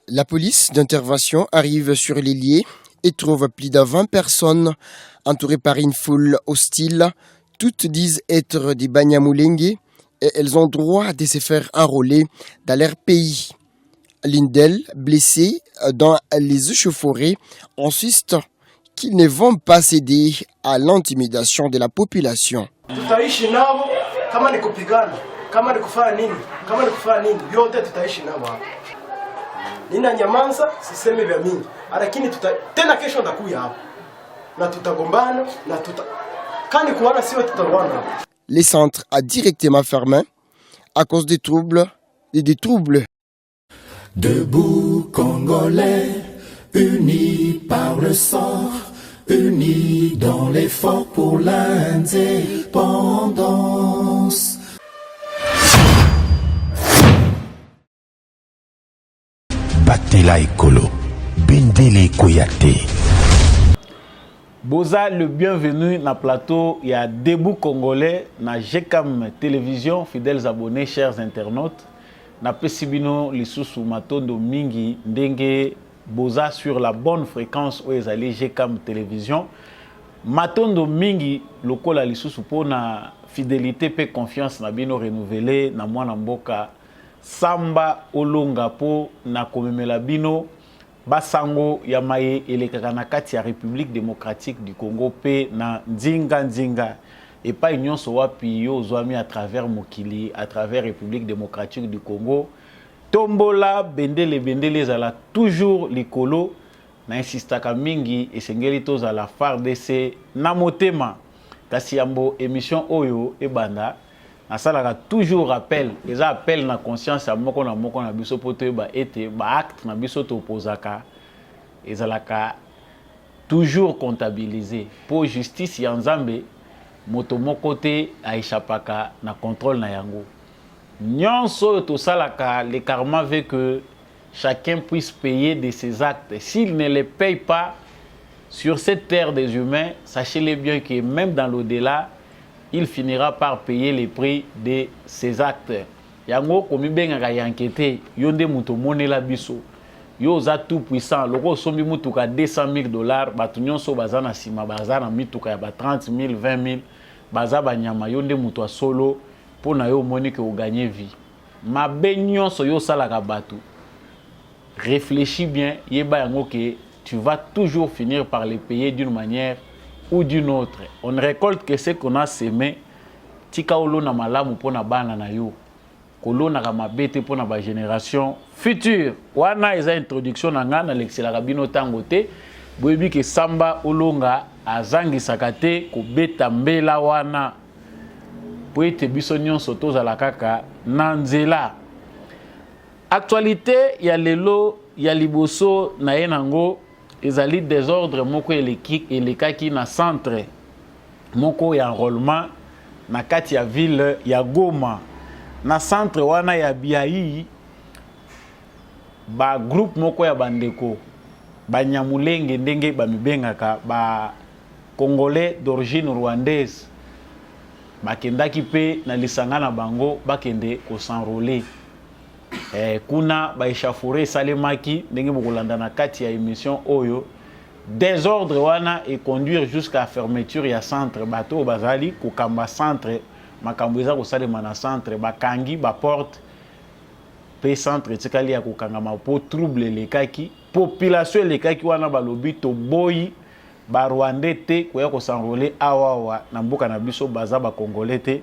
La police d'intervention arrive sur les lieux et trouve plus de 20 personnes entourées par une foule hostile. Toutes disent être des Banyamulenge et elles ont droit de se faire enrôler dans leur pays. L'une d'elles, blessée dans les échauffourées, insiste qu'ils ne vont pas céder à l'intimidation de la population. Nina nyamanza siseme vya mingi lakini tena kesho ndakuya hapa na tutagombana na kani kuona sio tutagombana. Les centres a directement fermé à cause des troubles. Debout Congolais, unis par le sang, unis dans l'effort pour l'indépendance. Batela Ekolo, Bindele Koyate. Boza le bienvenu na plateau, il y a Debout Congolais, na GCAM Télévision, fidèles abonnés, chers internautes. Na pesibino lisusu matondo mingi ndenge boza sur la bonne fréquence où ils allaient GCAM Télévision. Matondo mingi lokola lisusu po na fidélité pe confiance na bino renouvelé na mwana mboka Samba Olonga po na komemela bino basango ya maye elekaka na kati ya République démocratique du Congo pe na nzinga et pas union so wapi yo zwami à travers mokili à travers République démocratique du Congo tombola bendele zala toujours likolo na insistaka mingi esengeli tozala FARDC na motema kasi yambo émission oyo ebanda nasalaka toujours rappel eza appel na conscience ya moko na biso poto ba ete ba acte na biso to posaka ezalaka toujours comptabilisé pour justice ya Nzambe moto moko te aishapaka na contrôle na yango nyonso to salaka le karma veut que chacun puisse payer de ses actes. S'il ne les paye pas sur cette terre des humains, sachez-le bien que même dans l'au-delà, il finira par payer les prix de ses actes. Yango komi bengaka yankete yonde muto monela biso. Yo za tout puissant, loko sombi mutuka $200,000, batu nyonso baza na sima baza na mituka ya ba 30,000, 20,000, baza banyama yonde muto a solo pona yo moni que o gagner vie. Ma nyonso yo salaka batu. Réfléchis bien, yeba yango que tu vas toujours finir par les payer d'une manière ou d'une autre. On ne récolte que ce qu'on a semé. Tika olo na malamu pona bana na yo. Kolo na kamabete pona ba génération future. Wana eza introduction na nga na lexela kabino tango te. Boyebi ke Samba Olonga azangi sakate ko beta mbela wana. Po ete biso nyonso tozala kaka na nzela. Actualité, il y a lelo, il y a liboso na yenango, ezali désordre moko elekaki na centre moko ya enrôlement na kati ya ville ya Goma. Na centre wana ya Biayi ba groupe moko ya bandeko Banyamulenge ndenge bamibengaka ba Congolais d'origine rwandaise bakendaki pe na lisanga na bango bakende ko s'enrôler. Kuna baishafoure salemaki ndenge bokolanda na kati ya émission oyo désordre wana et conduire jusqu'à fermeture ya centre bato bazali kokamba centre makambo eza kosalema na centre bakangi ba porte pe centre tikali ya kokangama po trouble lekaki population lekaki wana balobi to boyi ba Rwandais te koya ko s'enrôler awawa na mboka na biso baza ba Congolais te.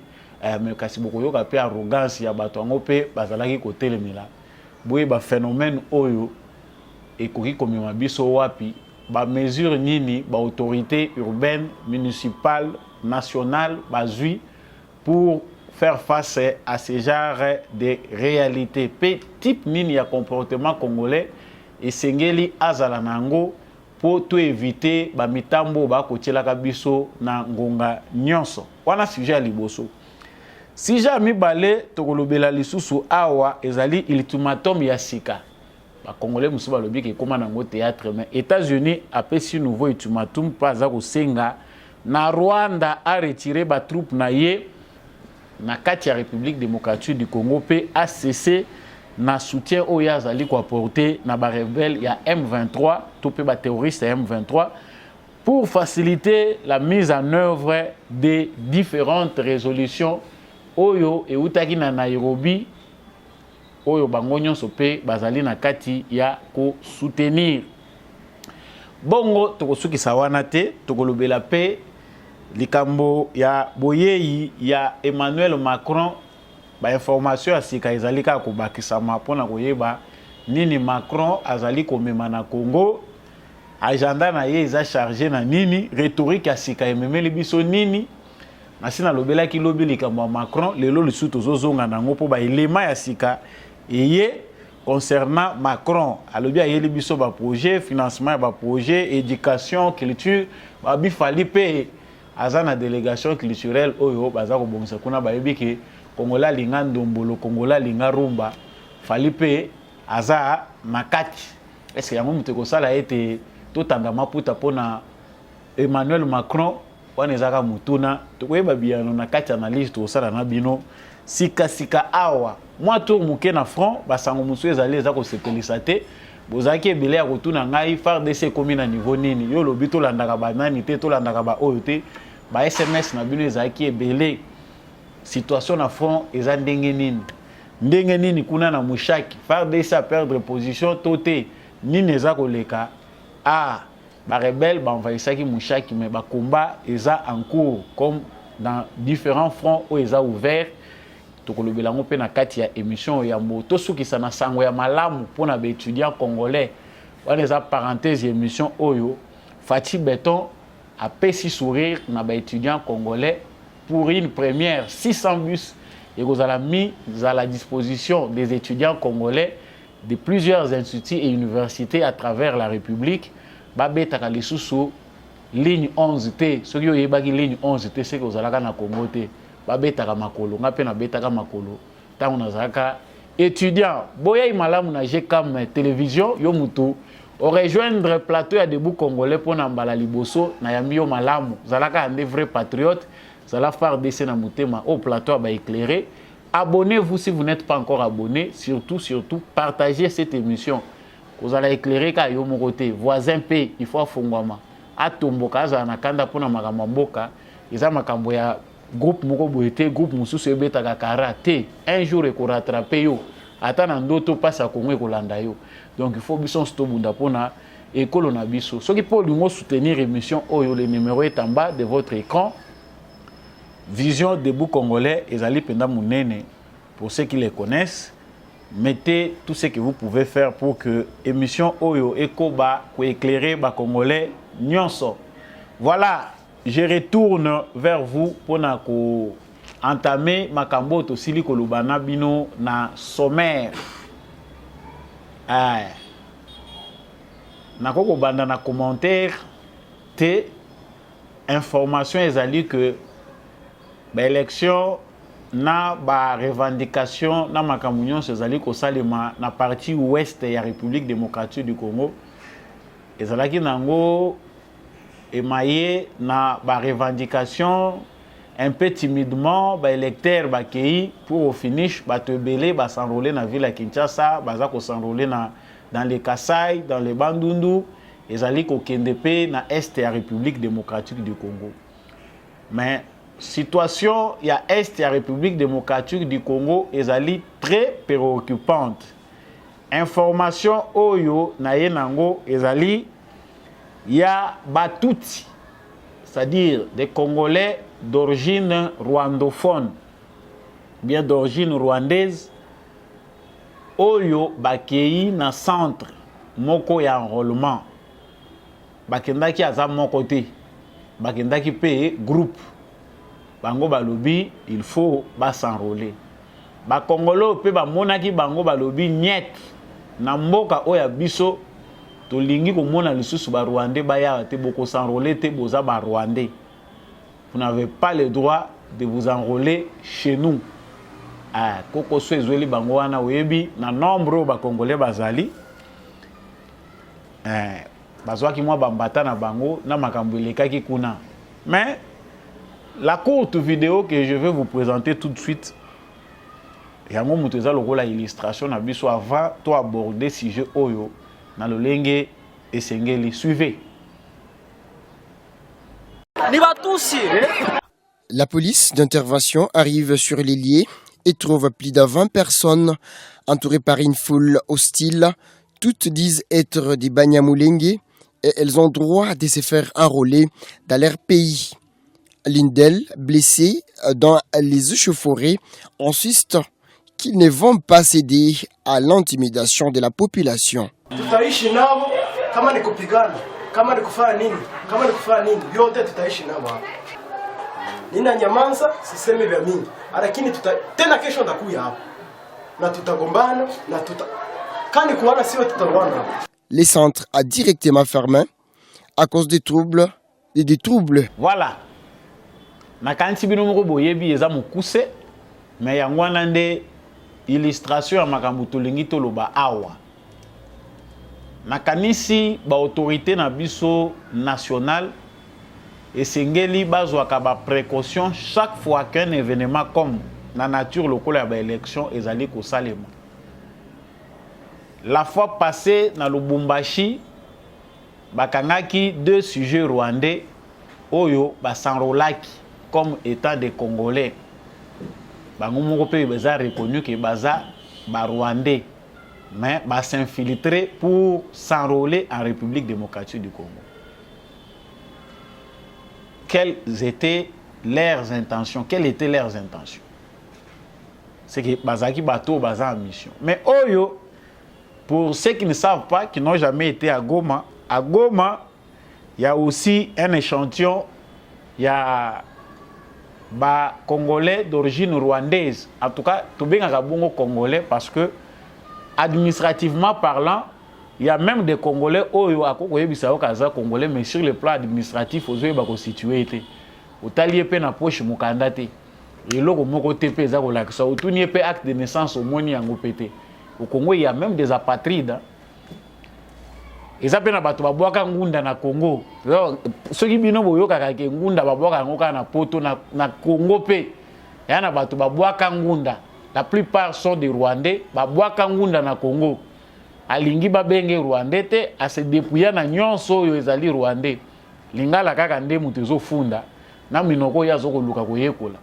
Mais kasi bokoyoka pe arrogance ya bato yango pe bazalaki kotelemela boye ba phénomène oyo ekoki komema biso wapi ba mesure nini ba autorité urbaine municipale nationale bazui pour faire face à ce genre de réalité pe type nini ya comportement congolais esengeli azala nango po to éviter ba mitambo ba kotielaka biso na ngonga nyonso wana sujet ya liboso. Si jamais balé tokolobela lisusu awa ezali ultimatum ya sika ba Congolais musu balobi ke koma nango théâtre mais États-Unis apesi nouveau ultimatum pas za kosenga na Rwanda a retiré ba troupe na ye na kati ya République démocratique du Congo pe a cessé na soutien oyo azali ko apporter na ba rebelle ya M23 to pe ba terroriste ya M23 pour faciliter la mise en œuvre des différentes résolutions oyo eutaki na Nairobi oyo bango nyonso pe bazali na kati ya ko soutenir. Bongo tokosukisa wana te tokolobela pe likambo ya boyeyi ya Emmanuel Macron ba information asika ezali ka ko bakisama pona koyeba nini Macron azali komema na Congo, agenda na ye eza chargé na nini, rhétorique asika ememeli biso nini. Masina lobela ki lobi likambo ya Macron lelo lisu tozozonga nango po ba elema ya sika eye concernant Macron. Alobi ayeli biso ba projet, financement ba projet, éducation, culture, ba bifali pe azana délégation culturelle oyo baza ko bongisa kuna ba yebi ke Kongola linga ndombolo, Kongola linga rumba, fali pe aza makati. Est-ce que yango muteko sala ete totanga maputa pona Emmanuel Macron wana ezaka mutuna tokoyeba biano na kati analyse to sala na bino sika awa moi tour muke na front basango musu ezali eza ko sepelisa te bozaki ebele ya kotuna ngai FARDC komi na niveau nini yo lobi to landaka banani te to landaka ba oyo te ba SMS na bino ezaki ebele situation na front eza ndenge nini kuna na mushaki FARDC a perdre position tote nini eza koleka ba rebelle ba envahissaki mushaki mais ba combat eza en cours comme dans différents fronts où eza ouvert tokolobela ngo pe na kati ya émission ya moto sukisa na sango ya malamu pona ba étudiants congolais wana eza parenthèse émission oyo Fati Beton a pesi sourire na ba étudiants congolais pour une première 600 bus et vous avez mis à la disposition des étudiants congolais de plusieurs instituts et universités à travers la République. Babeta lisusu ligne 11T, ce qui est ligne 11T, c'est que vous allez na Congo te. Babeta makolo, ngape na beta makolo. Tant on a étudiant, boya imalamu na GCAM télévision, yo mutu au rejoindre plateau ya debout congolais pour nambala liboso na yami yo malamu. Zalaka un vrai patriote. Zala FARDC na mutema au plateau ba éclairé. Abonnez-vous si vous n'êtes pas encore abonné. Surtout, partagez cette émission. Vous allez éclairer ka yo mokote. Voisin P, il faut fongwama. Atomboka za na kanda pona makambo mboka. Eza makambo ya groupe moko boete, groupe mususu ebeta ka karaté. Un jour eko rattraper yo. Ata na ndoto pasa Kongo ko landa yo. Donc il faut bison stobunda pona ekolo na biso. Soki po lingo soutenir émission oyo, le numéro est en bas de votre écran. Vision debout congolais, ezali penda munene pour ceux qui les connaissent. Mettez tout ce que vous pouvez faire pour que émission Oyo Ekoba pour éclairer ba congolais nyonso. Voilà, je retourne vers vous pour entamer makambo to siliko lubana bino na sommaire. Nakoko banda na commentaire te information ezali que élection na ba revendication na makamunyon sezali ko salema na partie ouest ya République démocratique du Congo ezalaki nango emaye na ba revendication un peu timidement ba électeurs ba kei pour au finish ba tebele ba s'enrôler na ville à Kinshasa baza ko s'enrôler dans les Kasai dans les Bandundu ezali ko kendepe na est ya République démocratique du Congo. Mais situation ya est ya République démocratique du Congo ezali très préoccupante. Information oyo na yenango ezali ya batuti, c'est-à-dire des Congolais d'origine rwandophone, bien d'origine rwandaise, oyo bakei na centre moko ya enrôlement. Bakendaki aza moko te, bakendaki pe groupe. Bango balobi, il faut s'enrôler. Ba Congolo pe ba monaki bango balobi niet na mboka oya biso to lingi ko mona lisusu ba Rwandais ba ya te boko s'enrôler te boza ba Rwandais. Vous n'avez pas le droit de vous enrôler chez nous. Koko so ezweli bango wana webi na nombre ba Congolais bazali. Bazwaki mwa bambata na bango na makambo elekaki kuna. Mais la courte vidéo que je vais vous présenter tout de suite yango mutu eza lokola illustration na biso avant to aborder sujet oyo na lolenge esengeli. Suivez. La police d'intervention arrive sur les lieux et trouve plus de 20 personnes entourées par une foule hostile. Toutes disent être des Banyamulenge et elles ont droit de se faire enrôler dans leur pays. L'une d'elles, blessée dans les échauffourées, insiste qu'ils ne vont pas céder à l'intimidation de la population. Tutaishi nao kama ni kupigana, kama ni kufanya nini, yote tutaishi nao hapa. Nina nyamanza siseme vya mingi, lakini tena kesho ndakuya hapa. Na tutagombana na kani kuona sio tutaruana hapa. Le centre a directement fermé à cause des troubles. Voilà. Na kanti bino moko boyebi eza mokuse, mais yangwana nde illustration ya makambo tolingi toloba awa. Na kanisi ba autorité na biso nationale esengeli bazwaka ba précaution chaque fois qu'un événement comme na nature lokola ya ba élection ezali ko salema. La fois passée na Lubumbashi bakangaki 2 sujets rwandais oyo basanrolaki comme étant des Congolais. Bango moko pe baza reconnu que baza ba Rwandais, mais ba s'infiltrer pour s'enrôler en République démocratique du Congo. Quelles étaient leurs intentions? C'est que bazaki bato baza en mission. Mais oyo, pour ceux qui ne savent pas, qui n'ont jamais été à Goma, il y a aussi un échantillon, il y a ba Congolais d'origine rwandaise. En tout cas, tout bien bongo Congolais parce que administrativement parlant, il y a même des Congolais oyo akokoye bisao kaza Congolais, mais sur le plan administratif ozo ba constitué été. Otalié pe na poche mukanda te. Et loko moko tepe za ko lakisa otuni pe acte de naissance au moni yango pété. Au Congo, il y a même des apatrides. Et ça, na bato babwaka ngunda na Congo. Ceux qui bino boyoka kake ngunda babwaka ngoka na poto na Congo pe. Ya na bato babwaka ngunda. La plupart sont des Rwandais, babwaka ngunda na Congo. Alingi babenge Rwandais te, a se dépouiller na nyonso oyo ezali Rwandais. Lingala kaka nde mutu ezofunda, na minoko yazo koluka koyekola.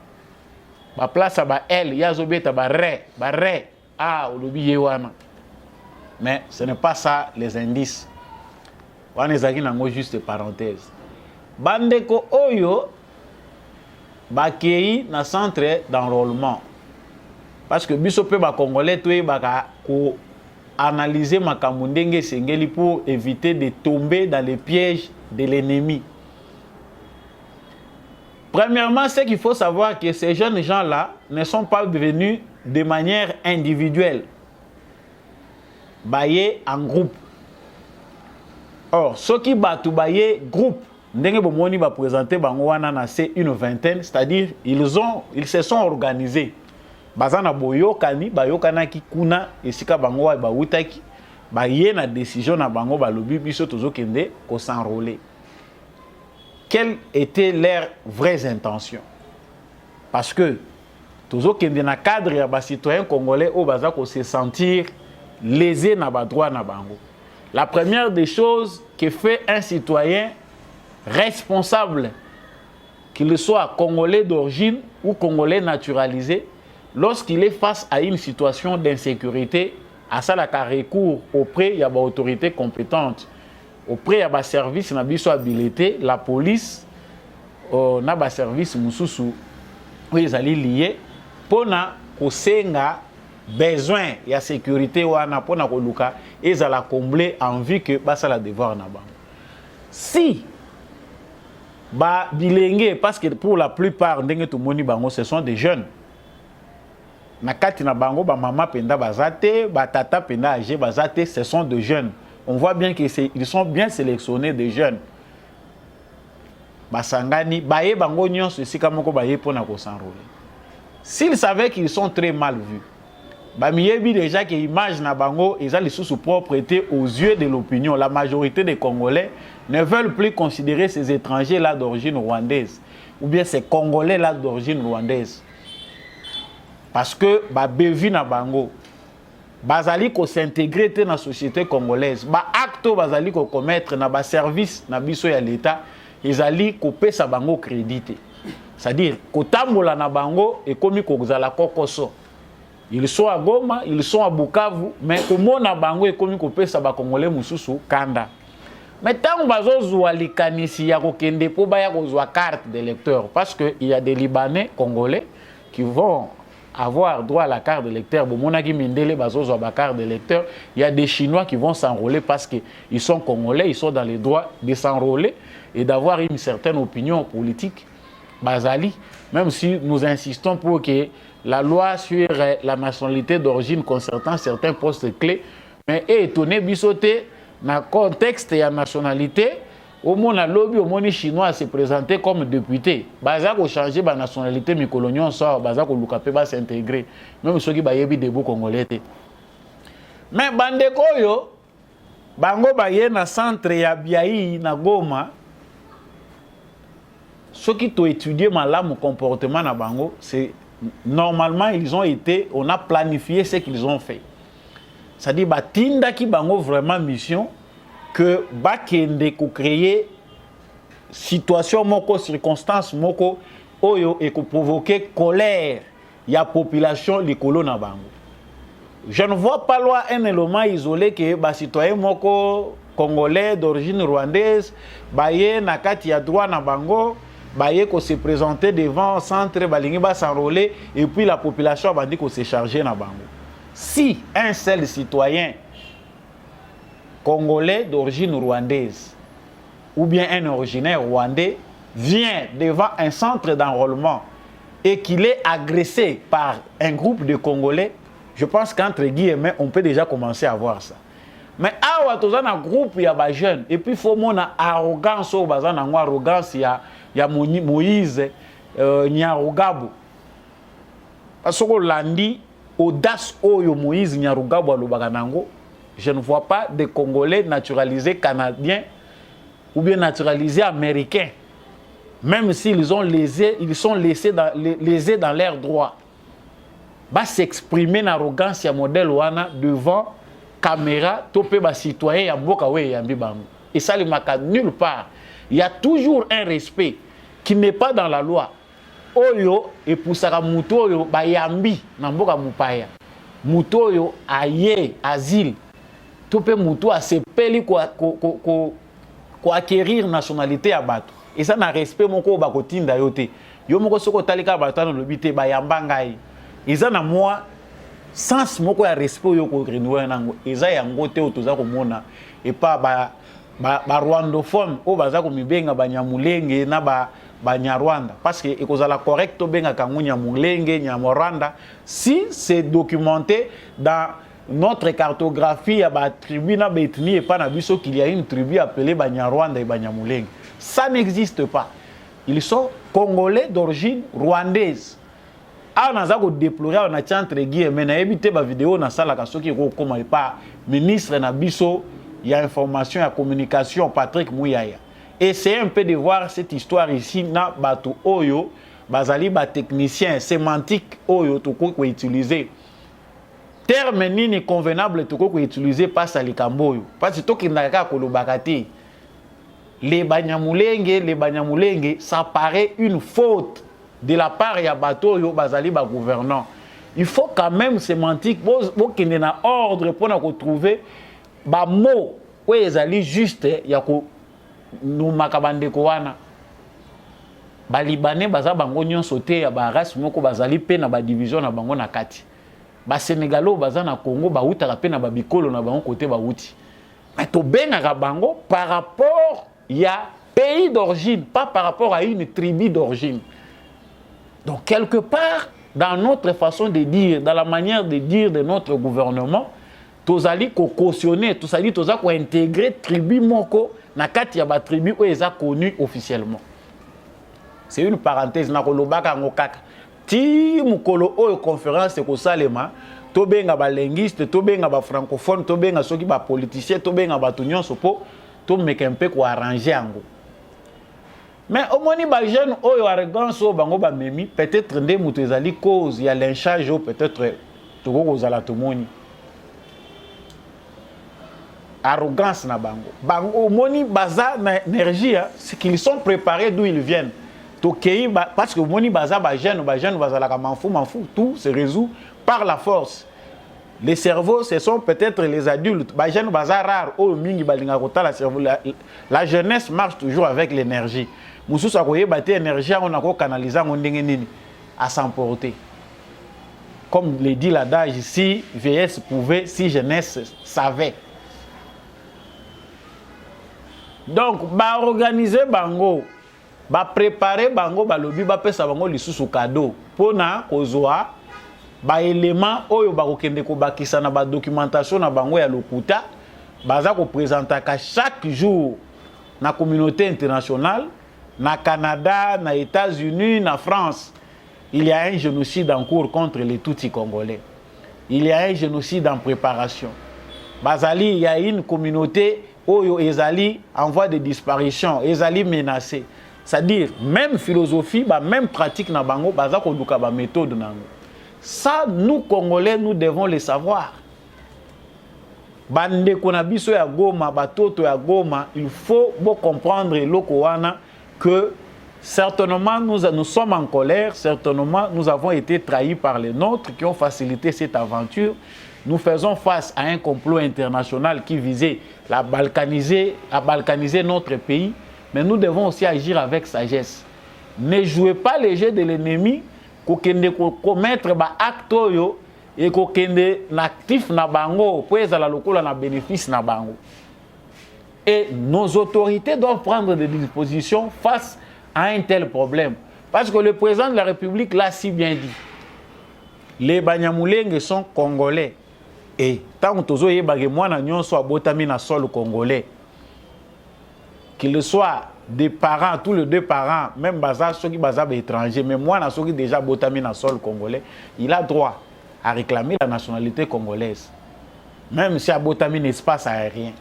Ba place ba L yazo beta ba re. Ah, olobi yewana. Mais ce n'est pas ça les indices. On ezaki nango juste parenthèse. Bandeko oyo bakei na centre d'enrôlement. Parce que biso pe ba Congolais toye baka ko analyser makambo ndenge sengeli pour éviter de tomber dans les pièges de l'ennemi. Premièrement, c'est qu'il faut savoir que ces jeunes gens-là ne sont pas venus de manière individuelle. Baye en groupe. Or, ceux qui battent baye groupe, ndenge bomoni ba présenter bango wana na c'est une vingtaine, c'est-à-dire ils se sont organisés. Bazana boyokani, bayokanaki kuna esika bango ba wutaki, baye na décision na bango ba lobi biso tozokende ko s'enrôler. Quelles étaient leurs vraies intentions? Parce que tozokende na cadre ya ba citoyens congolais au baza ko se sentir lésés na ba droit na bango. La première des choses que fait un citoyen responsable, qu'il soit congolais d'origine ou congolais naturalisé, lorsqu'il est face à une situation d'insécurité, à ça la recours auprès de l'autorité compétente, auprès de service na biso habilité, la police, na ba service mususu, où ils allaient lier, pour na kosenga besoin de sécurité wana pour na koluka, ils allaient combler en vue que basa la devoir na bango. Si ba bilenge, parce que pour la plupart ndenge tout moni bango ce sont des jeunes. Na kati na bango ba mama penda bazate, ba tata penda âgé bazate, ce sont des jeunes. On voit bien que ils sont bien sélectionnés des jeunes. Basangani baye bango nyonso esika moko baye pona ko s'enrôler. S'ils savaient qu'ils sont très mal vus, ba miyebi déjà que image na bango ezali sous propreté aux yeux de l'opinion. La majorité des Congolais ne veulent plus considérer ces étrangers là d'origine rwandaise ou bien ces Congolais là d'origine rwandaise. parce que ba bevi na bango bazali ko s'intégrer dans la société congolaise, ba acte bazali ko commettre na ba service na biso ya l'état, ezali ko pesa bango crédité. C'est-à-dire ko tambola na bango et komi ko zala kokoso. Ils sont à Goma, ils sont à Bukavu, mais comment na bango et komi ko pesa ba congolais mususu kanda. Mais tant bazo zwa likanisi ya ko kende po ba ya ko zwa carte d'électeur, parce que il y a des Libanais congolais qui vont avoir droit à la carte d'électeur. Bon, mon ami Mindele bazo zwa ba carte d'électeur, il y a des Chinois qui vont s'enrôler parce que ils sont congolais, ils sont dans les droits de s'enrôler et d'avoir une certaine opinion politique. Bazali, même si nous insistons pour que la loi sur la nationalité d'origine concernant certains postes clés, mais étonné bisoté dans le contexte et la nationalité, au moins la lobby, au moins les Chinois se présenter comme député. Bazak a changé la nationalité, mais coloniaux sort, Bazak a l'ukapé va s'intégrer, même ceux qui bayebi debout congolais. Mais bandeko yo, bango baye na centre ya Biaï na Goma. Ceux qui ont étudié mon comportement na bango, c'est normalement ils ont été, on a planifié ce qu'ils ont fait. C'est-à-dire batinda ki bango vraiment mission que bakende ko créer situation moko circonstance moko oyo et ko provoquer colère ya population likolo na bango. Je ne vois pas loin un élément isolé que ba citoyen moko congolais d'origine rwandaise baye na kati ya droit na bango baye ko se présenter devant centre balingi ba s'enrôler et puis la population bandi ko se charger na bango. Si un seul citoyen congolais d'origine rwandaise ou bien un originaire rwandais vient devant un centre d'enrôlement et qu'il est agressé par un groupe de Congolais, je pense qu'entre guillemets, on peut déjà commencer à voir ça. Mais awa toza na groupe ya ba jeune et puis faut mona arrogance au bazan na arrogance ya Moïse Nyarugabo. Parce que landi audace oyo Moïse Nyarugabo alobaka nango, je ne vois pas de Congolais naturalisés canadiens ou bien naturalisés américains, même s'ils sont lésés dans leurs droits, va s'exprimer dans l'arrogance ya modèle wana devant caméra topé ba citoyen ya mboka we yambi bango. Et ça le maka nulle part. Il y a toujours un respect qui n'est pas dans la loi. Oyo et pour saka muto oyo ba yambi na mboka mupaya. Muto oyo aye asile. Topé muto a sepeli ko acquérir nationalité ya bato. Et ça na respect moko ba kotinda yote. Yo moko soko talika batano lobité ba yamba ngai. Eza na moi sens moko ya respect yo ko renouer nango. Eza yango te otoza ko mona et pas ba rwandophone o baza ko mibenga ba nyamulenge na ba Nyarwanda parce que ekozala correct to benga kangu nyamulenge nyamoranda si c'est documenté dans notre cartographie ya ba tribu na betni et pas na biso qu'il y a une tribu appelée ba Nyarwanda et ba nyamulenge. Ça n'existe pas. Ils sont congolais d'origine rwandaise. Ah, naza ko déplorer na centre guillemets na ebité ba vidéo na sala ka soki ko koma pas ministre na biso ya information ya communication Patrick Mouyaya. Essayez un peu de voir cette histoire ici na bato oyo bazali ba technicien sémantique oyo to ko utiliser terme nini convenable to ko utiliser pas salikambo oyo parce que to kindaka ko lobakati les banyamulenge ça paraît une faute de la part ya bato yo bazali ba gouvernant. Il faut quand même sémantique bo kende na ordre pour na ko trouver ba mot ou ezali juste ya ko nous makabandeko wana ba libanais baza bango nyonso te ya ba race moko bazali pe na ba division na bango na kati ba sénégalo baza na Congo ba utaka pe na ba bikolo na bango côté ba uti mais to benga bango par rapport ya pays d'origine pas par rapport à une tribu d'origine. Donc quelque part dans notre façon de dire, dans la manière de dire de notre gouvernement, tozali ko cautionner, tozali toza ko intégrer tribu moko na kati ya ba tribu o eza connu officiellement. C'est une parenthèse na ko lobaka ngokaka. Ti mukolo oyo conférence ko salema, to benga ba linguiste, to benga ba francophone, to benga soki ba politicien, to benga ba tunyon sopo, to meka mpe ko arranger yango. Mais au moni ba jeune oyo arrogance o bango ba memi peut-être nde mutu ezali cause il y a lynchage peut-être toko kozala tomoni arrogance na bango bango moni baza na énergie c'est qu'ils sont préparés d'où ils viennent tokei parce que moni baza ba jeune bazala ka manfou tout se résout par la force. Les cerveaux, ce sont peut-être les adultes. Les jeunes bazar rare, la jeunesse marche toujours avec l'énergie. Moussou sakoye bate énergie, on a canalisé à s'emporter. Comme le dit l'adage ici, vieillesse pouvait, si jeunesse savait. Donc, organiser bango, préparer bango, lobi, pesa bango lisusu cadeau. Pona kozoa. Ba élément oyo ba kokende ko bakisa na ba documentation na bango ya lokuta baza ko présenter chaque jour na communauté internationale na Canada na États-Unis na France. Il y a un génocide en cours contre les Tutsis congolais. Il y a un génocide en préparation. Bazali, il y a une communauté oyo ezali en voie de disparition, ezali menacée. C'est-à-dire même philosophie, même pratique na bango baza ko luka ba méthode nango. Ça, nous, Congolais, nous devons le savoir. Bande konabiso ya Goma, batoto ya Goma, il faut comprendre l'okowana que certainement nous sommes en colère, certainement nous avons été trahis par les nôtres qui ont facilité cette aventure. Nous faisons face à un complot international qui visait à balkaniser notre pays, mais nous devons aussi agir avec sagesse. Ne jouez pas les jeux de l'ennemi. Kokende commettre ba acte yo et kokende l'actif na bango pour ezala lokola na bénéfice na bango. Et nos autorités doivent prendre des dispositions face à un tel problème parce que le président de la République l'a si bien dit. Les Banyamulenge sont congolais et tant tozo yebage mwana nyonso abotami na sol congolais qu'il soit des parents, tous les deux parents, même baza, ceux qui baza étrangers, mais moi, ceux qui déjà botami na sol congolais, il a droit à réclamer la nationalité congolaise. Même si à botami n'espace aérien.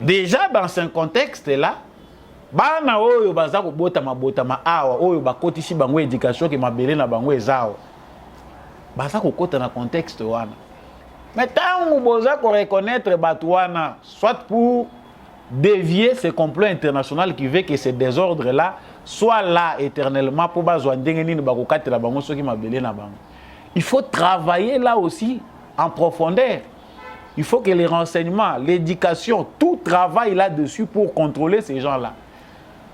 Déjà dans ce contexte-là, bana oyo baza ko botama awa, oyo bakotisi bango éducation ki mabele na bango ezao. Baza ko kota na contexte wana. Mais tant que boza ko reconnaître batouana, soit pour dévier ce complot international qui veut que ces désordres-là soient là éternellement pour il faut travailler là aussi en profondeur. Il faut que les renseignements, l'éducation, tout travaille là-dessus pour contrôler ces gens-là.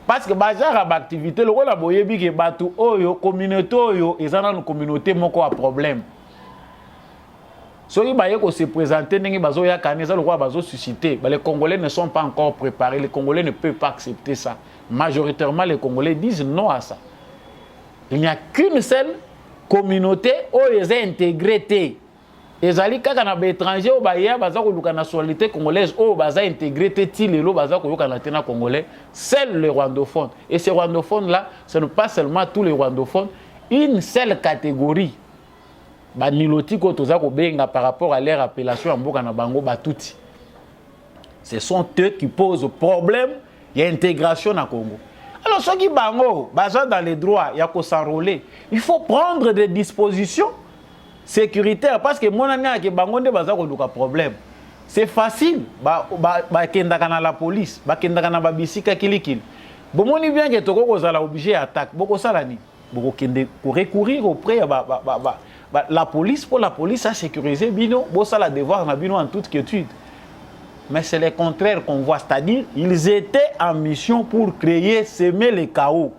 Parce que bazar activité, le rôle boyebi que batu oyo communauté oyo ezana une communauté moko a problème. Soki baye ko se présenter ndenge bazo ya kaneza le roi bazo susciter, les Congolais ne sont pas encore préparés, les Congolais ne peuvent pas accepter ça. Majoritairement les Congolais disent non à ça. Il n'y a qu'une seule communauté où ils est intégrée. Ezali kaka na étranger au baya baza ko luka nationalité congolaise au baza intégré ti lelo baza ko yoka na tena congolais, seul les rwandophones. Et ces rwandophones là, ce n'est pas seulement tous les rwandophones, une seule catégorie. Baniloti ko toza ko benga par rapport à leur appellation en mboka na bango batuti. Ce sont eux qui posent problème, il y a intégration na Congo. Alors ceux qui bango baza dans les droits, il y a ko s'enrôler. Il faut prendre des dispositions sécuritaires parce que mon ami a ke bango nde baza ko luka problème. C'est facile ba kendaka na la police, ba kendaka na ba bisika kilikili. Bomoni bien que toko ko zala obligé attaque, boko sala ni. Boko kende ko recourir auprès la police, pour la police à sécuriser bino, bon ça la devoir na bino en toute quiétude. Mais c'est le contraire qu'on voit, c'est-à-dire ils étaient en mission pour créer, semer le chaos.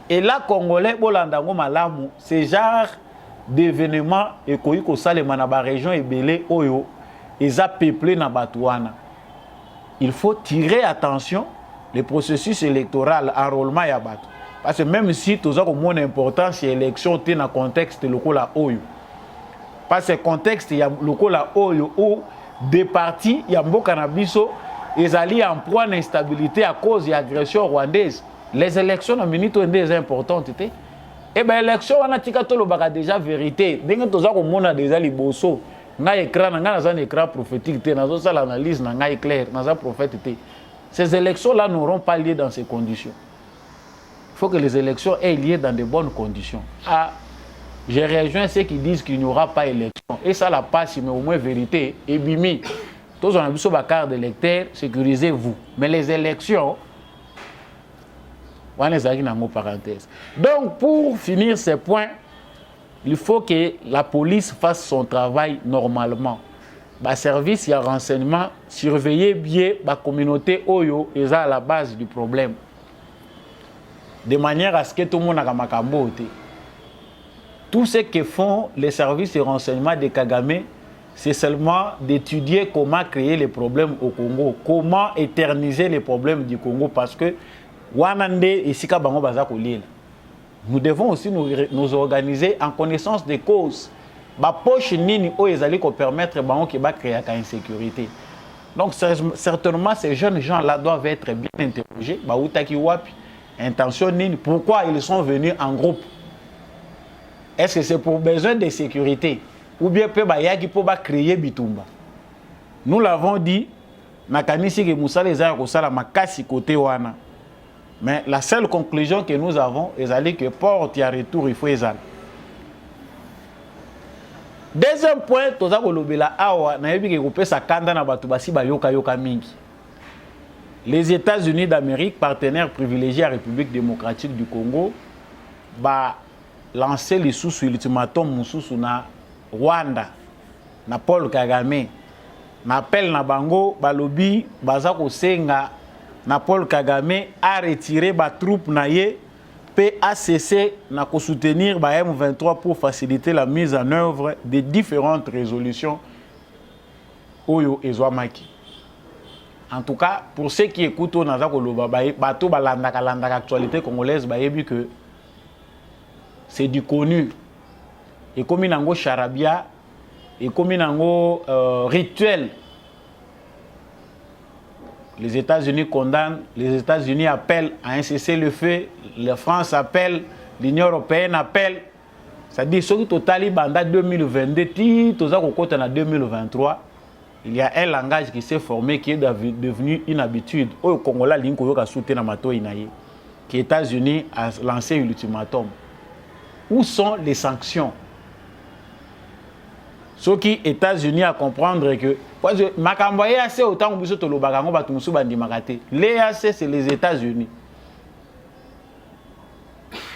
Et là Congolais bolandango malamu, c'est genre d'événements et koyiko salema na ba région ebele oyo, ils a peuplé na batouana. Il faut tirer attention le processus électoral enrôlement ya batou. Parce que même si tout ça comme important c'est l'élection dans le contexte local oyo. Parce que contexte il y a local oyo où des partis il y a mboka na biso ils allaient en proie d'instabilité à cause de l'agression rwandaise. Les élections en minute sont importantes. Et bien l'élection on a tika to lobaka déjà vérité. Dès que tout ça comme a déjà liboso, nga écran nga na écran prophétique té nazo ça l'analyse na nga clair, na ça prophète té. Ces élections-là n'auront pas lieu dans ces conditions. Il faut que les élections aient lieu dans de bonnes conditions. Ah, j'ai rejoint ceux qui disent qu'il n'y aura pas d'élection. Et ça, la passe, mais au moins vérité. Et bimi, tous on a vu sur la carte d'électeur, sécurisez-vous. Mais les élections, on les a dit dans mon parenthèse. Donc, pour finir ces points, il faut que la police fasse son travail normalement. Le service et le renseignement, surveiller bien la communauté Oyo, et ça à la base du problème. De manière à ce que tout le monde ait un. Tout ce que font les services de renseignement de Kagame, c'est seulement d'étudier comment créer les problèmes au Congo, comment éterniser les problèmes du Congo, parce que nous devons aussi nous organiser en connaissance des causes. La poche nini ezali ko permettre de créer une insécurité. Donc certainement ces jeunes gens-là doivent être bien interrogés. Intention nini, pourquoi ils sont venus en groupe? Est-ce que c'est pour besoin de sécurité ou bien pour créer bitumba? Nous l'avons dit, nakanisi ke musala ezali ko sala makasi côté wana. Mais la seule conclusion que nous avons est que porte à retour il faut ezala. Deuxième point, toza kolobela awa na yebi ke kopesa kanda na batu basi ba yoka mingi. Les États-Unis d'Amérique, partenaires privilégiés à la République démocratique du Congo, va lancer les sous-ultimatum mususu na Rwanda, na Paul Kagame. Na appel na bango balobi baza ko senga na Paul Kagame a retiré ba troupe na ye pe a cessé na ko soutenir ba M23 pour faciliter la mise en œuvre des différentes résolutions Oyo ezwamaki. En tout cas, pour ceux qui écoutent on naza koloba bato balandaka actualité congolaise bayebi que c'est du connu. Et comme nango charabia et comme nango rituel. Les États-Unis condamnent, les États-Unis appellent à un cessez-le-feu, la France appelle, l'Union européenne appelle. C'est-à-dire, ce qui total banda 2022, en 2023, il y a un langage qui s'est formé, qui est devenu une habitude. Au Congo, les États-Unis ont lancé l'ultimatum. Où sont les sanctions? Ce qui les États-Unis à comprendre que l'EAC c'est les États-Unis.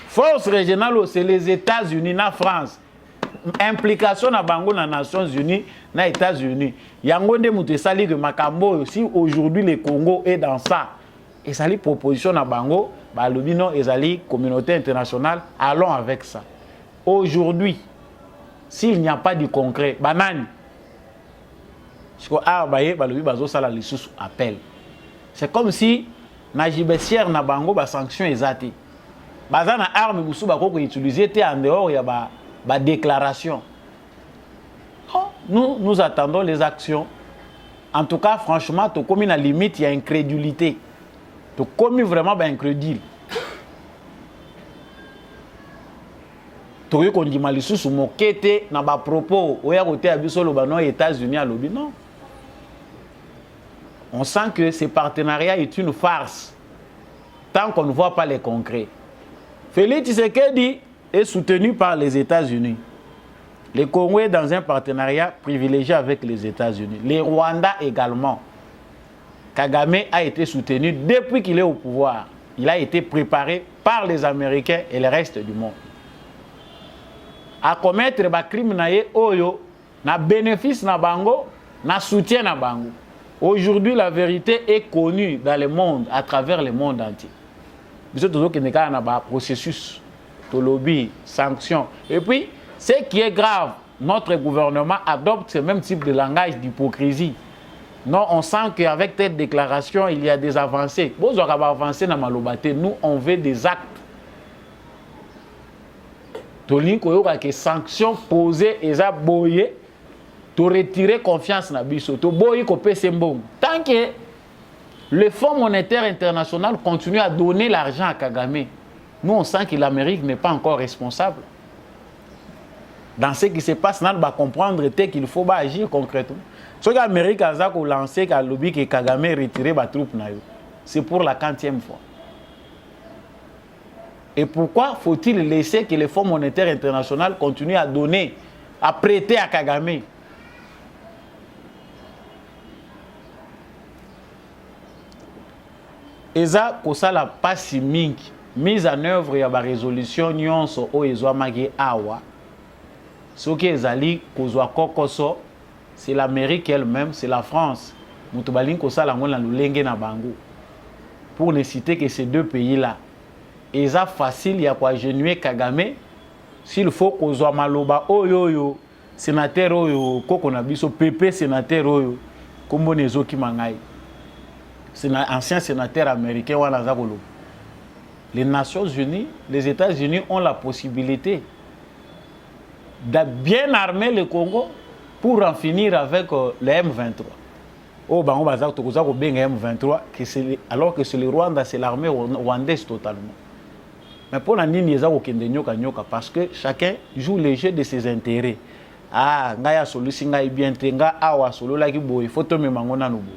Force régionale c'est les États-Unis, la France. Implication na bango na Nations Unies, na États-Unis. Yangonde mutesali que makambo si aujourd'hui le Congo est dans ça. Et ça li proposition na bango, ba lobino ezali communauté internationale, allons avec ça. Aujourd'hui, s'il n'y a pas de concret, banani. C'est comme si Najibessière na bango ba sanction ezati. Bazana arme musu ba ko utiliser en dehors ya ba déclaration. Nous attendons les actions. En tout cas, franchement, to comme na limite il y a incrédulité. To comme vraiment ba incrédule. Toyo kondi malisusu mokete na ba propos oya kote abiso lobano États-Unis à lobby non. On sent que ce partenariat est une farce tant qu'on ne voit pas les concrets. Félix Tshisekedi est soutenu par les États-Unis. Le Congo est dans un partenariat privilégié avec les États-Unis. Les Rwandais également. Kagame a été soutenu depuis qu'il est au pouvoir. Il a été préparé par les Américains et le reste du monde. À commettre des crimes naie oyo na bénéfice na bango na soutien na bango. Aujourd'hui la vérité est connue dans le monde, à travers le monde entier. Biso toujours que neka na ba processus to lobby, sanctions. Et puis ce qui est grave, notre gouvernement adopte ce même type de langage d'hypocrisie. Non, on sent qu'avec cette déclaration, il y a des avancées. Bon, on va avancer dans malobate. Nous, on veut des actes. Tolin koyoka que sanctions posées et ça boyé, to retirer confiance na biso, to boyé ko pese mbongo. Tant que le Fonds monétaire international continue à donner l'argent à Kagame, nous on sent que l'Amérique n'est pas encore responsable. Dans ce qui se passe, on va comprendre qu'il faut agir concrètement. Ce que l'Amérique a lancé, qu'à lobby que Kagame retiré les troupes. c'est pour la 40e fois. Et pourquoi faut-il laisser que les Fonds monétaires internationaux continuent à donner, à prêter à Kagame? Eza kosala pasi mingi mise en œuvre ya ba résolution nyonso o ezwamaki awa soki ezali kozwa kokoso, c'est l'Amérique elle-même, c'est la France. Mutu balingi kosala ngo na lulenge na bango. Pour ne citer que ces deux pays-là. Eza facile ya kwa genuer Kagame s'il faut kozwa maloba oyo sénateur oyo koko na biso PP sénateur oyo kombo nezoki mangai. C'est un ancien sénateur américain. Les Nations Unies, les États-Unis ont la possibilité de bien armer le Congo pour en finir avec le M23. Oh, ben, on va dire que M23, alors que c'est le Rwanda, c'est l'armée rwandaise totalement. Mais pour la Nini, parce que chacun joue le jeu de ses intérêts. Ah, ngaya solo singa bien tenga awa solo la ki boy, faut te me mangona no boy.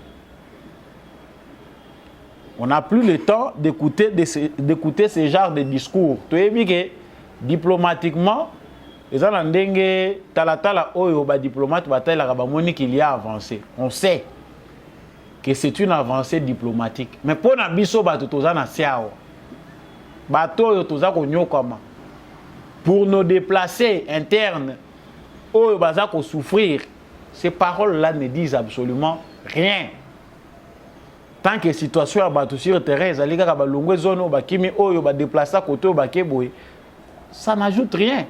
On n'a plus le temps d'écouter ce genre de discours. Tu sais bien que diplomatiquement, les gens ont talatala oyo ba diplomate bataille la moni qu'il y a avancé. On sait que c'est une avancée diplomatique. Mais pour na biso ba toza na siao. Bato yo toza ko nyokama. Pour nos déplacés internes oyo baza ko souffrir, ces paroles là ne disent absolument rien. Tant que la situation est sur le terrain, ça n'ajoute rien.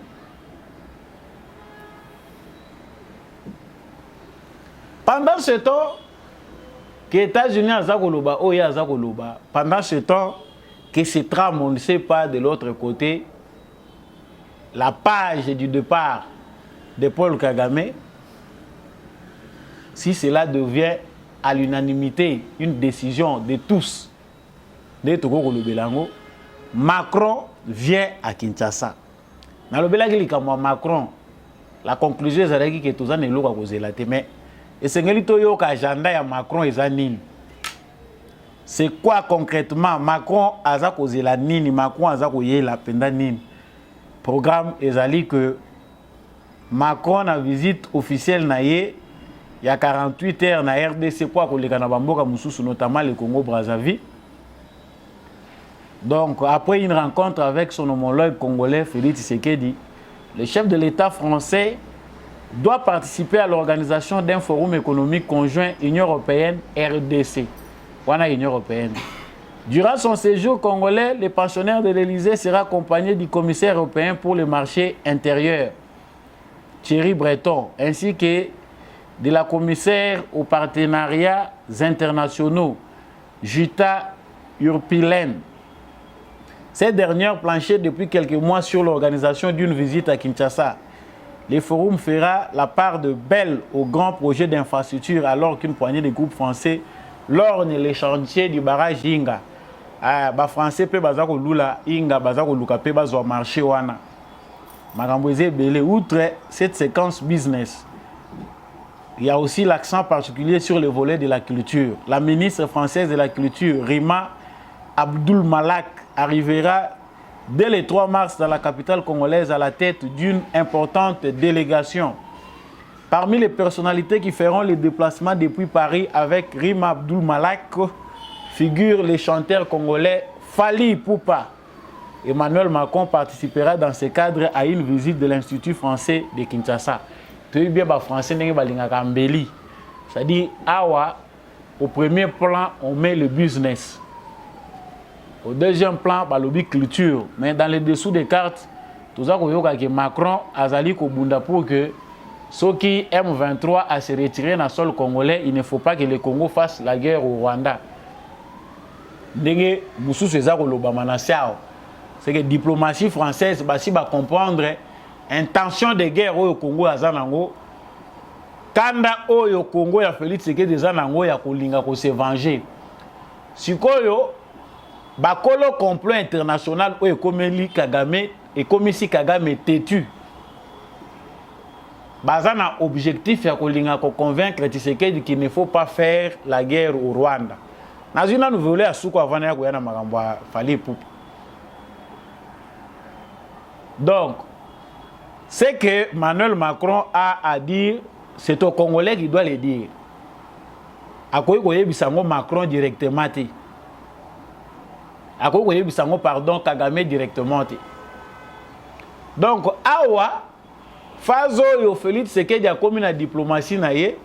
Pendant ce temps, que les États-Unis pendant ce temps, que ces trames, on ne sait pas de l'autre côté, la page du départ de Paul Kagame, si cela devient à l'unanimité, une décision de tous, Macron vient à Kinshasa. Dans le Macron, la conclusion est que tout ça n'est pas causé la mais et c'est que l'agenda de Macron est nini. C'est quoi concrètement Macron a causé la nini, Macron a causé la penda nini. Programme est que Macron a visite officielle naie. Il y a 48 heures na RDC pour les Kanabamboka Moussous, notamment le Congo-Brazzaville. Donc, après une rencontre avec son homologue congolais, Félix Tshisekedi, le chef de l'État français doit participer à l'organisation d'un forum économique conjoint Union européenne-RDC. Voilà Union européenne. Durant son séjour congolais, le pensionnaire de l'Élysée sera accompagné du commissaire européen pour le marché intérieur, Thierry Breton, ainsi que de la commissaire aux partenariats internationaux, Jutta Urpilainen. Cette dernière planchait depuis quelques mois sur l'organisation d'une visite à Kinshasa. Le forum fera la part de belle au grand projet d'infrastructure alors qu'une poignée de groupes français lorgne les chantiers du barrage Inga. Les Français peuvent lula Inga, luka pe bazwa marché wana. Makamboise belé outre cette séquence business. Il y a aussi l'accent particulier sur le volet de la culture. La ministre française de la Culture, Rima Abdul Malak, arrivera dès le 3 mars dans la capitale congolaise à la tête d'une importante délégation. Parmi les personnalités qui feront le déplacement depuis Paris avec Rima Abdul Malak figurent les chanteurs congolais Fally Ipupa. Emmanuel Macron participera dans ce cadre à une visite de l'Institut français de Kinshasa. Tu es bien français, c'est-à-dire, au premier plan, on met le business. Au deuxième plan, le culture. Mais dans les dessous des cartes, tout ça, que Macron a zali Kobunda pour que ceux qui M23 à se retirer dans le sol congolais, il ne faut pas que le Congo fasse la guerre au Rwanda. C'est que la diplomatie française va comprendre intention de guerre au Congo à Zanango. Kanda au Congo ya Félix Tshisekedi Zanango ya kolinga ko se venger. Sikoyo bakolo complot international o ekomeli Kagame et komisi Kagame têtu. Bazana objectif ya kolinga ko convaincre Tshisekedi qu'il ne faut pas faire la guerre au Rwanda. Nazina nous voulait à Souko avant ya koyana makambo fallait poupe. Donc c'est que Emmanuel Macron a à dire, c'est aux Congolais qui doit le dire. Akoy koye bisango Macron directement te. Akoy koye bisango pardon Kagame directement te. Donc awa fazo yo Félix Tshisekedi a komi na diplomatie na ye.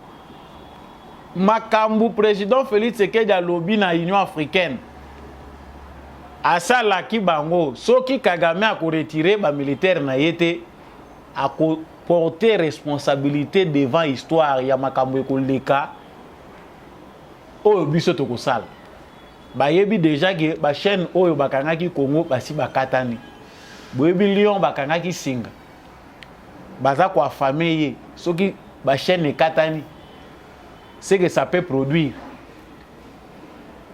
Makambu président Félix Tshisekedi a lobby na Union africaine. Asa laki bango soki Kagame a ko retirer ba militaire na yete a ko porter responsabilité devant histoire ya makambu ekoleka oyo biso to kosala. Ba yebi déjà que ba chaîne oyo bakangaki Congo basi bakatani. Boyebi Lyon bakangaki Singa. Baza ko famille soki ba chaîne ekatani. C'est que ça peut produire.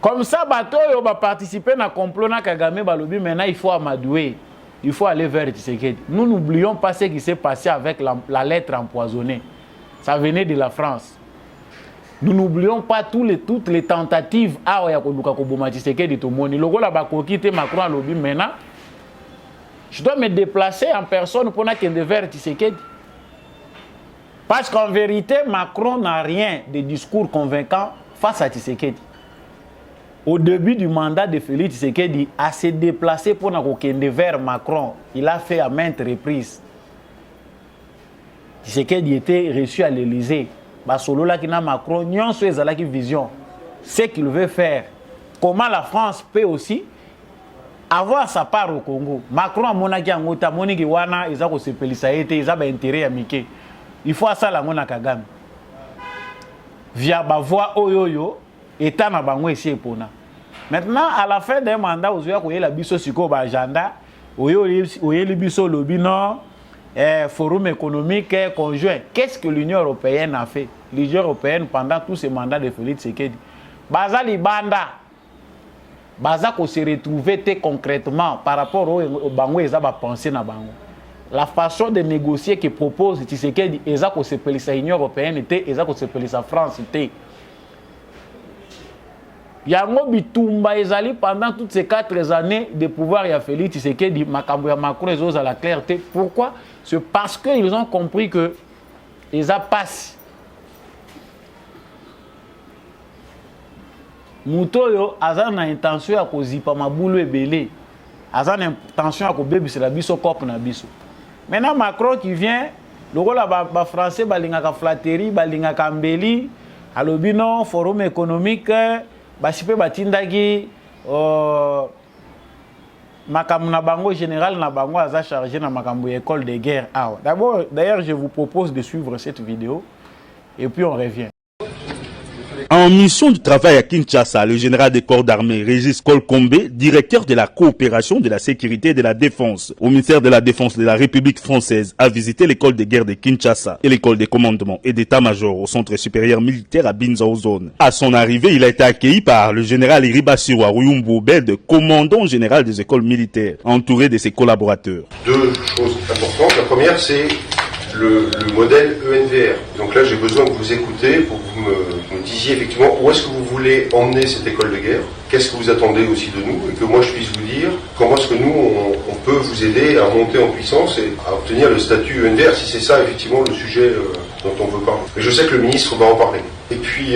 Comme ça, bateau yo va participer à complot na Kagame balobi maintenant il faut amadouer. Il faut aller vers Tshisekedi. Nous n'oublions pas ce qui s'est passé avec la lettre empoisonnée. Ça venait de la France. Nous n'oublions pas toutes les tentatives à Oyakoluka Koboma Tshisekedi to moni. Logo la bakoki te Macron alobi maintenant. Je dois me déplacer en personne pour n'aller vers Tshisekedi. Parce qu'en vérité, Macron n'a rien de discours convaincant face à Tshisekedi. Au début du mandat de Félix Tshisekedi, à se déplacer pour n'aller vers Macron, il a fait à maintes reprises. Tshisekedi était reçu à l'Élysée. Basolo là qui n'a Macron, nyon so ezala ki vision. Ce qu'il veut faire. Comment la France peut aussi avoir sa part au Congo. Macron a monaki angota moniki wana ezako sepelisa ete ezaba intérêt ya mike. Il faut ça la mona Kagame. Via ba voix oyoyo état na bango esi epona. Maintenant à la fin d'un mandat ozoya ko yela biso siko ba agenda oyeli biso lobino forum économique conjoint. Qu'est-ce que l'Union européenne a fait? L'Union européenne pendant tous ces mandats de Félix Tshisekedi. Baza libanda. Baza ko se retrouver concrètement par rapport au bango ezaba penser na bango. La façon de négocier que propose Tshisekedi, ezako sepelisa Union européenne te, ezako sepelisa France te. Yango bitumba ezali pendant toutes ces 4 années de pouvoir ya Félix Tshisekedi, makambo ya Macron ezos à la clarté. Pourquoi? C'est parce qu'ils ont compris que eza passe. Mutoyo aza na intention ya kozipa mabulu ebele. Aza na intention ya kobebisela biso corps na biso. Maintenant Macron qui vient, le rôle ba français balingaka flatterie, balingaka mbeli, alobi non forum économique, basipe batindaki makambo na bango général na bango aza chargé na makambo école de guerre. D'abord d'ailleurs je vous propose de suivre cette vidéo et puis on revient. En mission de travail à Kinshasa, le général des corps d'armée Régis Kolkombe, directeur de la coopération de la sécurité et de la défense au ministère de la Défense de la République française, a visité l'école de guerre de Kinshasa et l'école de commandement et d'état-major au centre supérieur militaire à Binzao Zone. À son arrivée, il a été accueilli par le général Iribasiwa Ruyumbu Obed, commandant général des écoles militaires, entouré de ses collaborateurs. 2 choses importantes. La première, c'est le modèle ENVR. Donc là, j'ai besoin que vous écoutez pour que vous me disiez effectivement où est-ce que vous voulez emmener cette école de guerre, qu'est-ce que vous attendez aussi de nous, et que moi je puisse vous dire comment est-ce que nous, on peut vous aider à monter en puissance et à obtenir le statut ENVR, si c'est ça effectivement le sujet dont on veut parler. Mais je sais que le ministre va en parler. Et puis,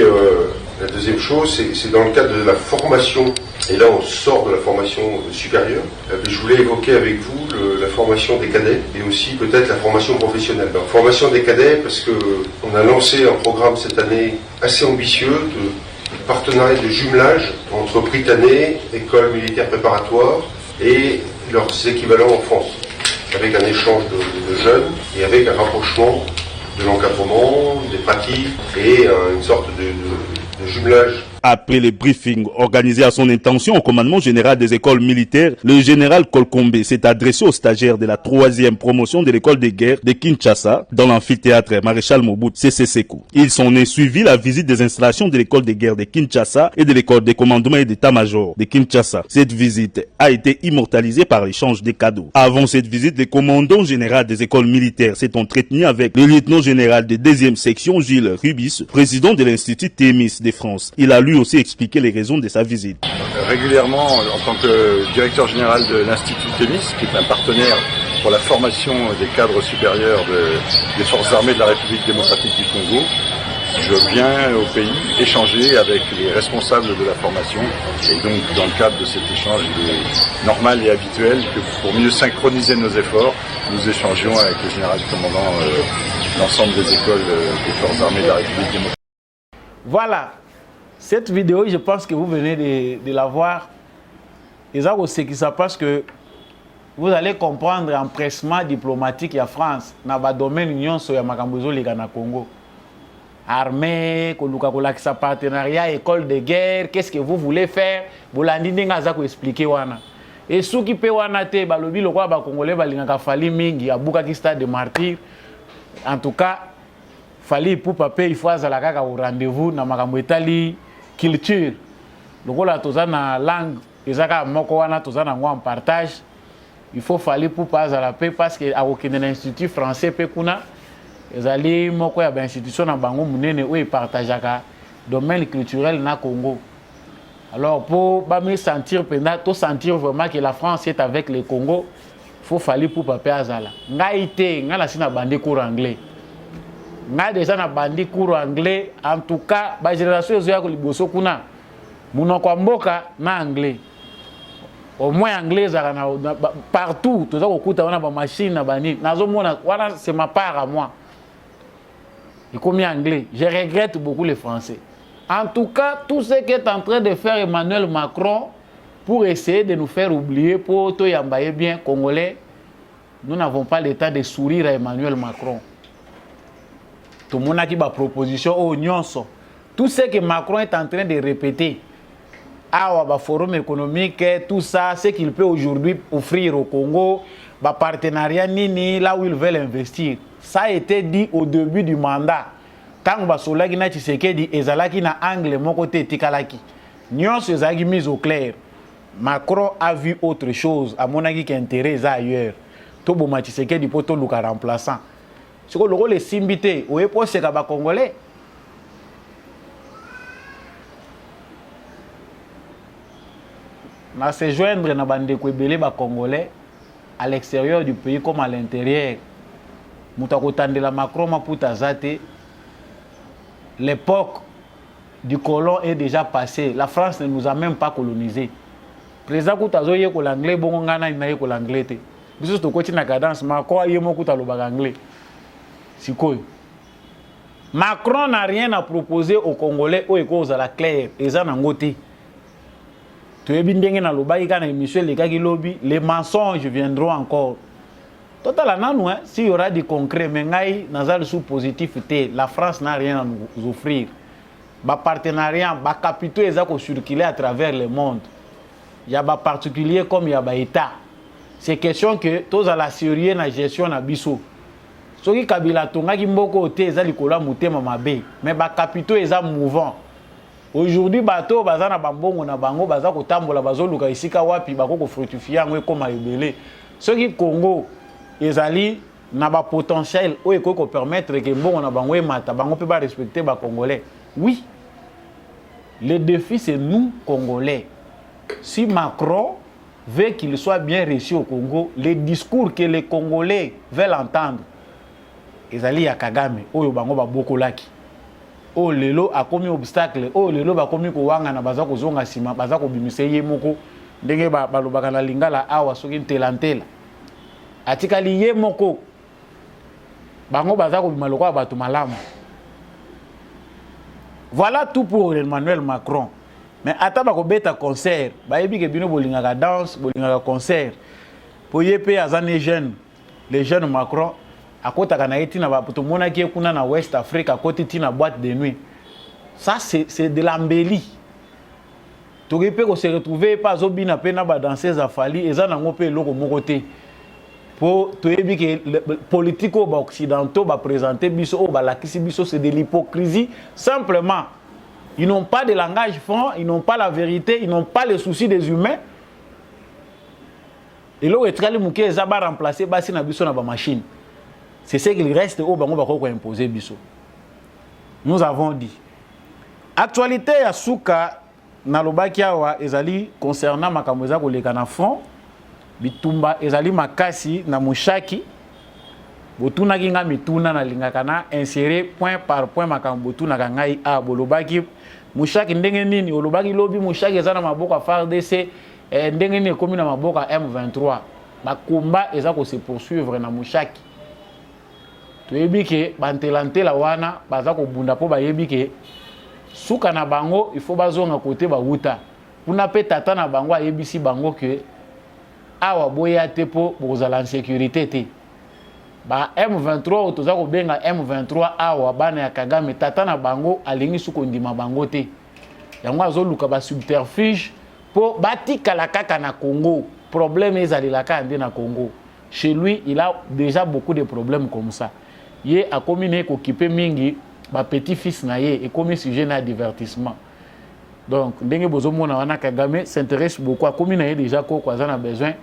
la deuxième chose, c'est dans le cadre de la formation, et là on sort de la formation supérieure, je voulais évoquer avec vous la formation des cadets et aussi peut-être la formation professionnelle. Donc, formation des cadets parce qu'on a lancé un programme cette année assez ambitieux de partenariat de jumelage entre Britannique, école militaire préparatoire et leurs équivalents en France, avec un échange de jeunes et avec un rapprochement de l'encadrement, des pratiques et une sorte de jumelage. Après le briefing organisé à son intention au commandement général des écoles militaires, le général Kolkombe s'est adressé aux stagiaires de la 3e promotion de l'école de guerre de Kinshasa dans l'amphithéâtre Maréchal Mobutu Sese Seko. Il s'en est suivi la visite des installations de l'école de guerre de Kinshasa et de l'école de commandement et d'état-major de Kinshasa. Cette visite a été immortalisée par l'échange des cadeaux. Avant cette visite, le commandant général des écoles militaires s'est entretenu avec le lieutenant général de 2e section Gilles Rubis, président de l'Institut Thémis de France. Il a lu lui aussi expliquer les raisons de sa visite. Régulièrement, en tant que directeur général de l'Institut Thémis, qui est un partenaire pour la formation des cadres supérieurs des forces armées de la République démocratique du Congo, je viens au pays échanger avec les responsables de la formation. Et donc, dans le cadre de cet échange, il est normal et habituel que pour mieux synchroniser nos efforts, nous échangions avec le général commandant l'ensemble des écoles des forces armées de la République démocratique. Voilà. Cette vidéo, je pense que vous venez de la voir. Et ça, c'est qui ça parce que vous allez comprendre l'empressement diplomatique en France dans le domaine de l'Union sur le Congo. Armée, sa partenariat, école de guerre, qu'est-ce que vous voulez faire? Vous l'avez expliquer. Et ceux qui peuvent te balobi le roi congolais balingaka fali mingi abuka ki stade de martyr. En tout cas, fali pour paper il faut azalaka au rendez-vous na makambo etali culture. Lokola toza na langue ezaka moko wana toza na ngo en partage. Il faut fali pour pas à la paix parce que à aucun institut français pe kuna ezali moko ya ba institution na bango munene où ils partageaka domaine culturel na Congo. Alors pour me sentir tout sentir vraiment que la France est avec le Congo, il faut fali pour paper azala. Ngaite ngala sina bandi cours anglais. Nga déjà na bandi cours anglais en tout cas ba génération ezo ya ko liboso kuna munoko mboka na anglais. Au moins anglais partout tout ça okuta wana ba machine na bani nazomona wana c'est ma part à moi. Et combien anglais, je regrette beaucoup les français. En tout cas, tout ce qu'est en train de faire Emmanuel Macron pour essayer de nous faire oublier pour tout yambaye bien congolais, nous n'avons pas le temps de sourire à Emmanuel Macron. Tout le monde a qui ma proposition au nyonso. Tout ce que Macron est en train de répéter, au forum économique, tout ça, ce qu'il peut aujourd'hui offrir au Congo, partenariat nini, là où ils veulent investir. Ça a été dit au début du mandat. Quand Basolaki na Tshisekedi ezalaki na angle mon côté tikalaki. Nyonso ezalaki mise au clair. Macron a vu autre chose, à mon avis qui intéresse ailleurs. To boma Tshisekedi poto luka remplaçant. Ce que le rôle est simbité, ou est pour ces congolais. Na se joindre na bande kwebele ba congolais à l'extérieur du pays comme à l'intérieur. Moutakotandela Macron maputa zate. L'époque du colon est déjà passée. La France ne nous a même pas colonisés. Président Koutazo yé ko l'anglais bongo ngana ina yé ko l'anglais te. Biso to koti na cadence Macron yé mo kuta lo anglais. Sikoy. Macron n'a rien à proposer aux Congolais au eko za la claire eza na ngote. To yebi ndenge na lobai kana émission les kaki lobby, les mensonges viendront encore. Total nanou hein, s'il y aura du concret mais ngai nazal sous positif la France n'a rien à nous offrir. Ba partenariat, ba capitaux ezako circuler à travers le monde. Il y a ba particulier comme il y a ba état. C'est question que tous à la sérieux na gestion na biso. Soki Kabila tonga ki mboko te ezali kola mutema mabe, mais ba capitaux eza mouvant. Aujourd'hui bato bazana bambongo na bango bazako tambola bazoluka isika wapi bakoko fructifier ngwe koma ebele. Soki Congo ezali na ba potentiel o eko permettre que mbongo na bango emata bango peut pas respecter ba congolais. Oui. Le défi c'est nous Congolais. Si Macron veut qu'il soit bien reçu au Congo, les discours que les Congolais veulent entendre ezali ya Kagame oyo bango ba bokolaki. O lelo a commis obstacle, o lelo ba commis ko wanga na baza ko zonga sima baza ko bimise ye moko ndenge ba balobaka na lingala awa soki ntelantela. Atikali ye moko bango baza ko bima lokwa bato malamu. Voilà tout pour Emmanuel Macron. Mais ataba ko beta concert, ba yebi ke bino bolingaka danse, bolingaka concert. Po yepe azane jeune, les jeunes Macron à côté de la kuna na West Afrique à côté de la boîte de nuit. Ça c'est de l'embellie. Tu peux se retrouver pas obina pena ba danser za fali et ça na ngopé loko mokoté. Pour tu que les politiques occidentaux ba présenter biso ba lakisi biso c'est de l'hypocrisie simplement. Ils n'ont pas de langage franc, ils n'ont pas la vérité, ils n'ont pas les soucis des humains. Et là etrali muké za ba remplacer basi na biso na ba machine. C'est ce qu'il reste au Bango Bako imposer biso. Nous avons dit Actualité ya suka na lobaki awa ezali concernant makambo eza koleka na front bitumba ezali makasi na mushaki botunaki nga mituna na lingaka na insérer point par point makambo botunaka ngai a bolobaki mushaki ndenge nini olobaki lobi mushaki eza na maboko ya FARDC ndenge nini ekomi na maboko ya M23 bakomba eza ko se poursuivre na mushaki toyebi ke bantelantela wana baza kobunda po bayebi ke suka na bango il faut bazonga côté bauta kuna pe tata na bango ayebisi bango ke awa boya te po bozala en sécurité te ba M23 toza ko benga M23 awa bana ya Kagame tata na bango alingi suko ndima bango te yango azoluka ba subterfuge po batikala kaka na Congo problème ezalilaka ande na Congo chez lui il a déjà beaucoup de problèmes comme ça ye a combiné ko kipe mingi ba petit fils na ye et comme sujet na divertissement donc ndenge bozomona wana Kagame s'intéresse beaucoup a combiné ye déjà ko kwa zana besoin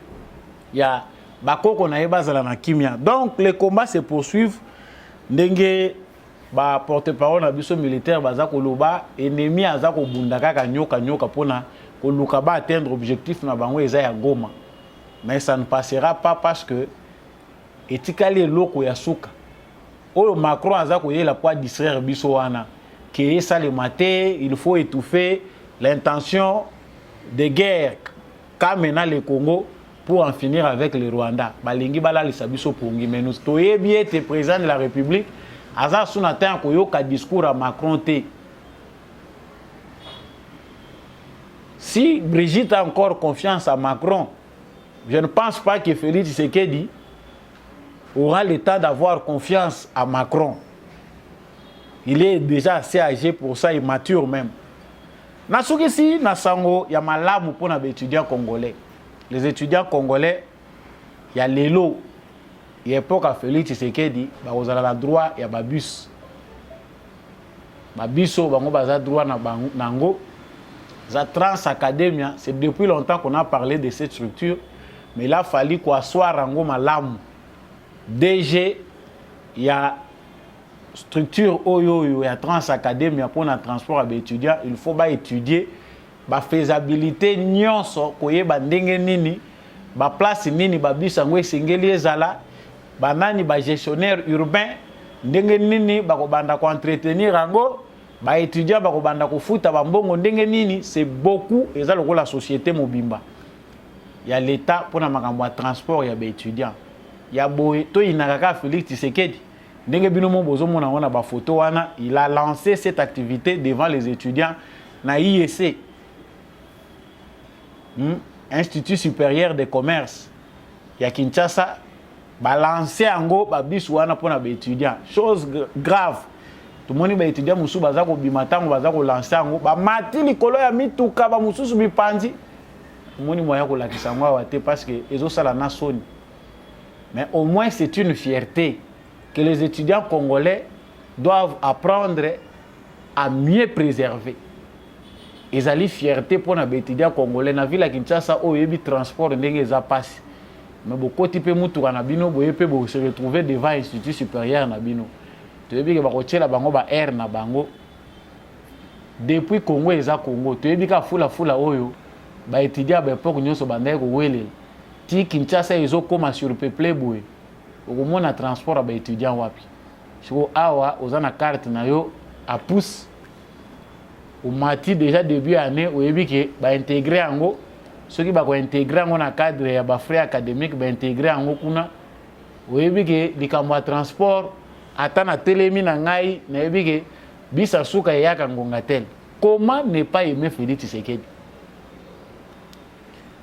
ya bakoko na ye bazala na kimia donc les combats se poursuivent ndenge ba porte-parole na biso militaire baza koloba ennemi aza ko bunda kaka nyoka pona koluka ba atteindre objectif na bango eza ya Goma mais ça ne passera pas parce que etikali eloko ya suka oyo Macron aza koyela pour distraire biso wana que ça le matin il faut étouffer l'intention de guerre qu'a mené le Congo pour en finir avec le Rwanda balingi balalisa biso pongi mais nous toyebi ete président de la République aza suna temps koyoka discours à Macron te si Brigitte a encore confiance à Macron je ne pense pas que Félix Tshisekedi aura le temps d'avoir confiance à Macron. Il est déjà assez âgé pour ça, il mature même. Nasukisi nasango ya malamu pour les étudiants congolais. Les étudiants congolais, il y a l'élo. Il y a époque à Félix Tshisekedi, vous avez le droit, il y a babus. Babiso, bango baza droit na nango. La Trans Academia, c'est depuis longtemps qu'on a parlé de cette structure, mais il a fallu qu'on soit rango malamu. DG, il y a structure il y a Trans Academia pour le transport à étudiants, il faut étudier la faisabilité nyonso koyeba ndenge nini ba place nini ba bisango esengeli ezala ba nani ba gestionnaire urbain ndenge nini ba ko banda ko entretenir rango ba étudiant ba ko banda ko futa ba mbongo ndenge nini c'est beaucoup eza lokola société mobimba ya l'état pour na makambo ya transport ya ba étudiant ya boye to inakaka Félix Tshisekedi ndenge bino mo bozomona wana ba photo wana il a lancé cette activité devant les étudiants na IEC Institut supérieur de commerce ya Kinshasa ba lancé ango ba bisu wana pona ba étudiant chose grave tout moni ba étudiant musu baza ko bimatango baza ko lancer ango ba mati likolo ya mituka ba mususu bipanzi moni moya ko lakisa ngwa wa te parce que ezo sala na soni. Mais au moins, c'est une fierté que les étudiants congolais doivent apprendre à mieux préserver. Ils ont une fierté pour les étudiants congolais. Dans la ville de Kinshasa, il y a un transport qui passe. Mais beaucoup de gens se retrouver devant l'Institut supérieur. Tu as vu que les air na bango. Depuis Congo, ils ont Congo. Tu as vu que les étudiants ont ti Kinshasa ezo koma surpeuplé boye okomona transport ba étudiant wapi siko awa ozana carte na yo a pousse au mati déjà début année oyebi ke ba intégrer ango soki ba ko intégrer ango na cadre ya ba frais académique ba intégrer ango kuna oyebi ke likambo ya transport ata na telemi na ngai na yebi ke bisa suka yaka ngonga tel comment ne pas aimer Félix Tshisekedi.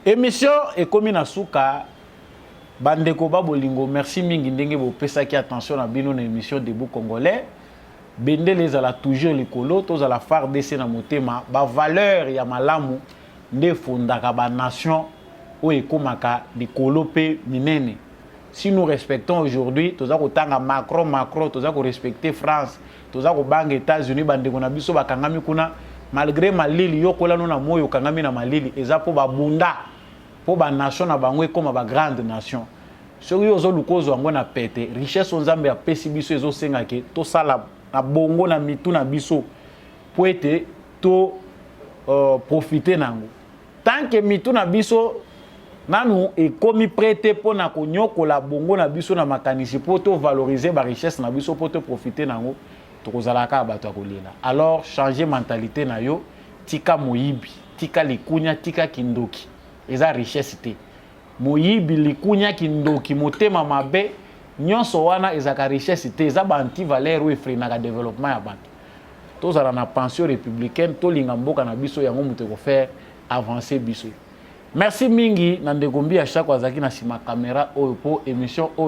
Émission et comme na suka bandeko babolingo merci mingi ndenge bo pesa ki attention na bino na émission Debout Congolais bendele za la toujours likolo to za la FARDC na motema ba valeur ya malamu nde fondaka ba nation o ekomaka likolo pe minene si nous respectons aujourd'hui toza ko tanga Macron toza ko respecter France toza ko banga États-Unis bandeko na biso bakangami kuna malgré malili yokola no na moyo kangami na malili eza po babunda pour ba nation na bango comme ba grande nation soki ozo lukozo ngo na pete richesse nzambe ya pesi biso ezo senga ke to sala na bongo na mitu na biso po ete to profiter nango. Tant que mitu na biso nanu ekomi prêté pour na konyokola bongo na biso na makanisi pour to valoriser ba richesse na biso pour to profiter nango tokozalaka bato akolela. Alors changer mentalité na yo, tika moyibi, tika likunya, tika kindoki. Eza richesse te. Moyibi likunya kindoki motema mabe nyonso wana ezaka richesse te, eza ba anti valeur ou efrenaka développement ya bantu. Tozala na pension républicaine, to linga mboka na biso yango mutu ko faire avancer biso. Merci mingi na ndeko Mbi à chaque wazaki na sima caméra oyo po émission oyo